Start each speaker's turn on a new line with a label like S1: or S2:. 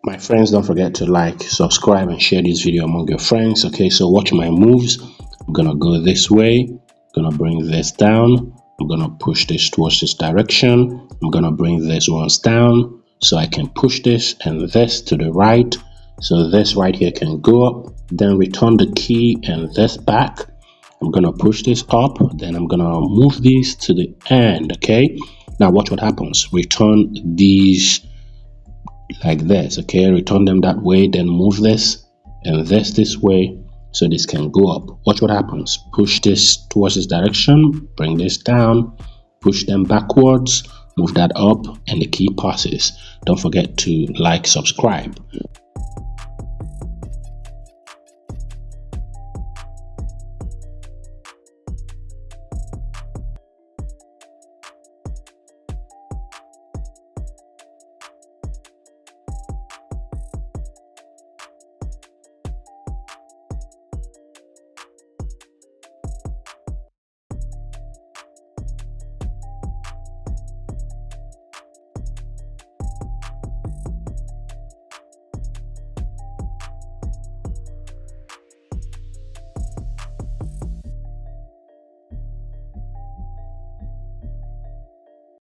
S1: My friends, don't forget to like, subscribe, and share this video among your friends. Okay, so watch my moves. I'm gonna go this way, gonna bring this down, I'm gonna push this towards this direction, I'm gonna bring this ones down so I can push this and this to the right, so this right here can go up, then return the key and this back. I'm gonna push this up, then I'm gonna move these to the end. Okay, now watch what happens. Return these like this. Okay, return them that way, then move this and this way so this can go up. Watch what happens. Push this towards this direction, bring this down, push them backwards, move that up, and the key passes. Don't forget to like, subscribe.